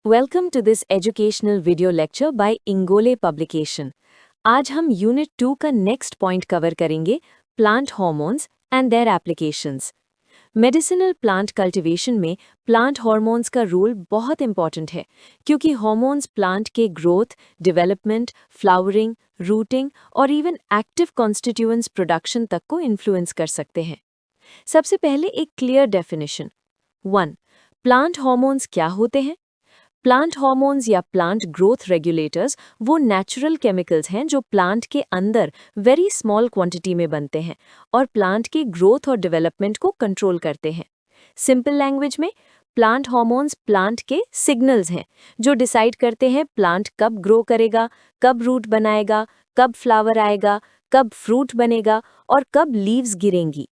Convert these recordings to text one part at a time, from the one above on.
Welcome to this educational video lecture by Ingole Publication. आज हम unit 2 का next point cover करेंगे plant hormones and their applications. Medicinal plant cultivation में plant hormones का role बहुत important है क्योंकि हार्मोन्स प्लांट के ग्रोथ, डेवलपमेंट, फ्लावरिंग, रूटिंग और इवन एक्टिव कॉन्स्टिट्यूएंट्स प्रोडक्शन तक को इन्फ्लुएंस कर सकते हैं। सबसे पहले एक क्लियर डेफिनेशन। 1. प्लांट हार्मोन्स क्या होते हैं? प्लांट हार्मोन्स या प्लांट ग्रोथ रेगुलेटर्स वो नेचुरल केमिकल्स हैं जो प्लांट के अंदर वेरी स्मॉल क्वांटिटी में बनते हैं और प्लांट के ग्रोथ और डेवलपमेंट को कंट्रोल करते हैं। सिंपल लैंग्वेज में प्लांट हार्मोन्स प्लांट के सिग्नल्स हैं जो डिसाइड करते हैं प्लांट कब ग्रो करेगा, कब रूट बनाएगा, कब फ्लावर आएगा, कब फ्रूट बनेगा और कब लीव्स गिरेंगी।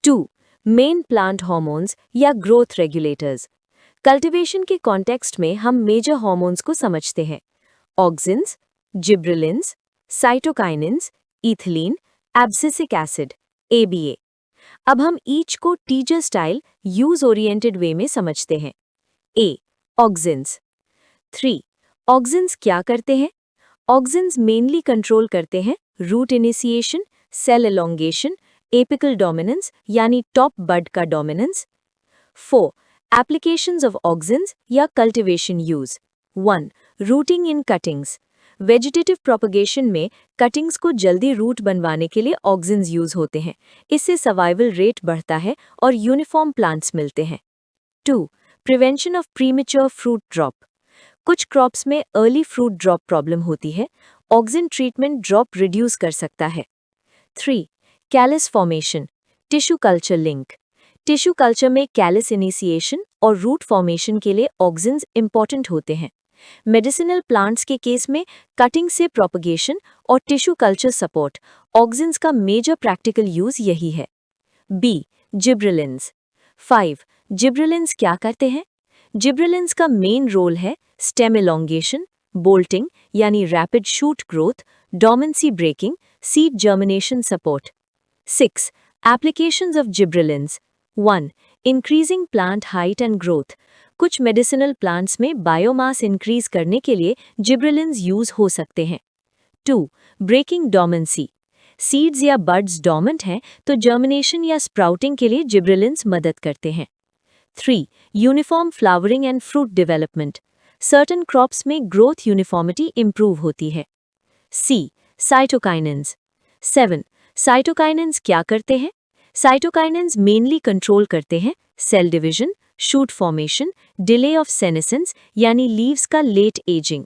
2. मेन प्लांट हार्मोन्स या ग्रोथ रेगुलेटर्स। कल्टीवेशन के कॉन्टेक्स्ट में हम मेजर हार्मोन्स को समझते हैं: auxins, gibberellins, cytokinins, ethylene, abscisic acid, ABA। अब हम ईच को टीचर स्टाइल यूज ओरिएंटेड वे में समझते हैं। A. ऑक्सिन्स। 3. ऑक्सिन्स क्या करते हैं? ऑक्सिन्स मेनली कंट्रोल करते हैं root initiation, cell elongation, apical dominance यानी टॉप बड का डोमिनेंस। 4. Applications of auxins या cultivation use। 1. Rooting in cuttings। Vegetative propagation में कटिंग्स को जल्दी रूट बनवाने के लिए ऑक्सिन्स यूज होते हैं। इससे सर्वाइवल रेट बढ़ता है और यूनिफॉर्म प्लांट्स मिलते हैं। 2. Prevention of premature fruit drop. कुछ क्रॉप्स में अर्ली फ्रूट ड्रॉप प्रॉब्लम होती है। ऑक्सिन ट्रीटमेंट ड्रॉप रिड्यूस कर सकता है। 3. Callus formation, tissue culture link. Tissue culture में कैलस इनिशिएशन और रूट फॉर्मेशन के लिए ऑक्सिन्स इंपॉर्टेंट होते हैं। मेडिसिनल प्लांट्स के केस में कटिंग से प्रोपगेशन और टिश्यू कल्चर सपोर्ट ऑक्सिन्स का मेजर प्रैक्टिकल यूज यही है। B. जिब्रेलिन्स। 5. जिब्रेलिन्स क्या करते हैं? जिब्रेलिन्स का मेन रोल है स्टेम एलोंगेशन, बोल्टिंग यानी rapid shoot growth, dormancy breaking, seed germination support. 6. Applications of gibberellins. 1. Increasing plant height and growth. कुछ मेडिसिनल प्लांट्स में बायोमास इंक्रीज करने के लिए जिब्रेलिन्स यूज हो सकते हैं। 2. Breaking dormancy. सीड्स या बड्स डोमेंट हैं तो जर्मिनेशन या स्प्राउटिंग के लिए जिब्रेलिन्स मदद करते हैं। 3. Uniform flowering and fruit development. Certain crops में ग्रोथ यूनिफॉर्मिटी इंप्रूव होती है। C. साइटोकाइनिन्स। 7. साइटोकाइनिन्स क्या करते हैं? साइटोकाइनिन्स मेनली कंट्रोल करते हैं cell division, shoot formation, delay of senescence यानी लीव्स का late ageing.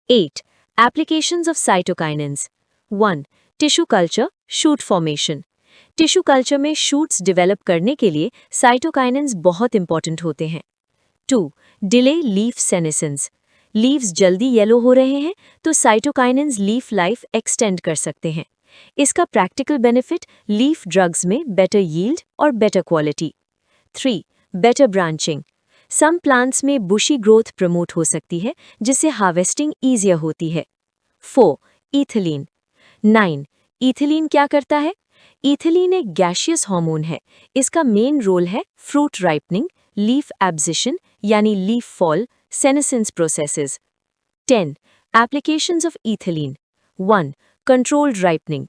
8. Applications of cytokinins. 1. Tissue culture, shoot formation. Tissue culture में शूट्स डेवलप करने के लिए साइटोकाइनिन्स बहुत इंपॉर्टेंट होते हैं। 2. Delay leaf senescence. लीव्स जल्दी येलो हो रहे हैं तो साइटोकाइनिन्स लीफ लाइफ एक्सटेंड कर सकते हैं। इसका प्रैक्टिकल बेनिफिट लीफ ड्रग्स में बेटर यील्ड और better quality. 3. Better branching. Some plants में बुशी ग्रोथ प्रमोट हो सकती है जिससे हार्वेस्टिंग ईजियर होती है। 4. इथिलीन। 9. इथिलीन क्या करता है? इथिलीन एक गैशियस हार्मोन है। इसका मेन रोल है फ्रूट राइपनिंग, लीफ एब्जिशन यानी leaf fall, senescence processes. 10. Applications of ethylene. 1. Controlled ripening.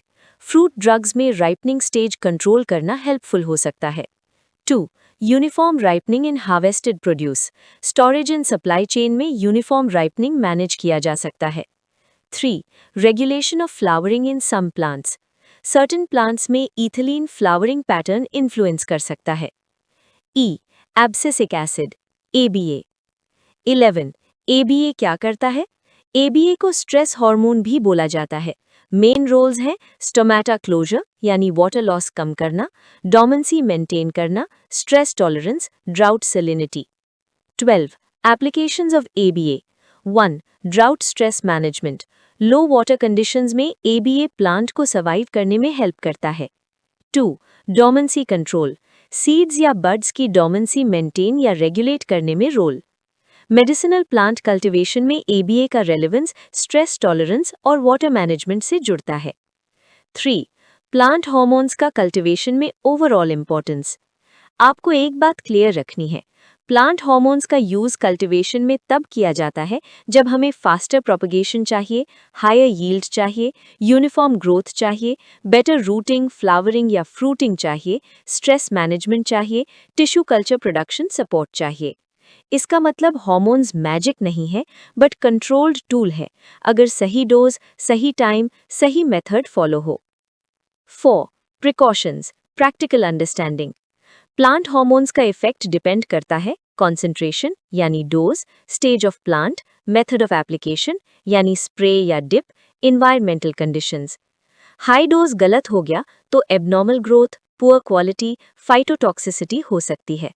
Fruit drugs में राइपनिंग स्टेज कंट्रोल करना हेल्पफुल हो सकता है। 2. Uniform ripening in harvested produce. Storage and supply chain में यूनिफॉर्म राइपनिंग मैनेज किया जा सकता है। 3. Regulation of flowering in some plants. Certain plants में इथिलीन फ्लावरिंग पैटर्न इन्फ्लुएंस कर सकता है। E. Abscisic acid, ABA। 11. ABA क्या करता है? ABA को स्ट्रेस हार्मोन भी बोला जाता है। मेन रोल्स हैं स्टोमेटा क्लोजर यानी वाटर लॉस कम करना, डोमेंसी मेंटेन करना, stress tolerance, drought salinity. 12. Applications of ABA। 1. Drought stress management. Low water conditions में ABA प्लांट को सर्वाइव करने में हेल्प करता है। 2. Dormancy control. सीड्स या बड्स की डोमेंसी मेंटेन या रेगुलेट करने में रोल। मेडिसिनल प्लांट कल्टीवेशन में ABA का रेलेवेंस स्ट्रेस टॉलरेंस और वाटर मैनेजमेंट से जुड़ता है। 3. प्लांट हार्मोन्स का कल्टीवेशन में ओवरऑल इंपॉर्टेंस। आपको एक बात क्लियर रखनी है, प्लांट हार्मोन्स का यूज कल्टीवेशन में तब किया जाता है जब हमें फास्टर प्रोपगेशन चाहिए, हायर यील्ड चाहिए, यूनिफॉर्म ग्रोथ चाहिए, बेटर रूटिंग, फ्लावरिंग या फ्रूटिंग चाहिए, स्ट्रेस मैनेजमेंट चाहिए, टिश्यू कल्चर प्रोडक्शन सपोर्ट चाहिए। इसका मतलब हार्मोन्स मैजिक नहीं है, बट कंट्रोल्ड टूल है, अगर सही डोज, सही टाइम, सही मेथड फॉलो हो। 4. Precautions, practical understanding. Plant hormones का इफेक्ट डिपेंड करता है कॉन्सेंट्रेशन यानी dose, stage of plant, method of application यानी स्प्रे या dip, environmental conditions. High dose गलत हो गया तो abnormal growth, poor quality, phytotoxicity हो सकती है।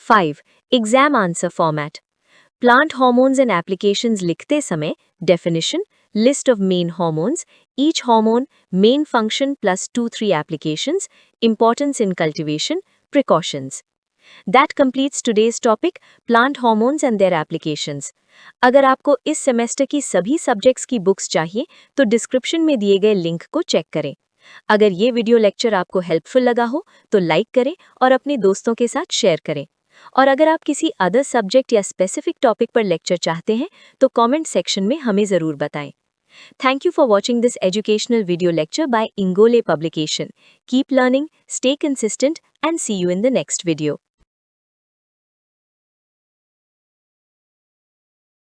5. Exam answer format. Plant hormones and applications लिखते समय definition, list of main hormones, each hormone, main function plus 2-3 applications, importance in cultivation, precautions. That completes today's topic, plant hormones and their applications. अगर आपको इस semester की सभी subjects की books चाहिए तो डिस्क्रिप्शन में दिए गए लिंक को चेक करें। अगर ये वीडियो लेक्चर आपको हेल्पफुल लगा हो तो लाइक करें और अपने दोस्तों के साथ शेयर करें। और अगर आप किसी अदर सब्जेक्ट या स्पेसिफिक टॉपिक पर लेक्चर चाहते हैं तो कमेंट सेक्शन में हमें ज़रूर बताएं। Thank you for watching this educational video lecture by Ingole Publication. Keep learning, stay consistent, and see you in the next video.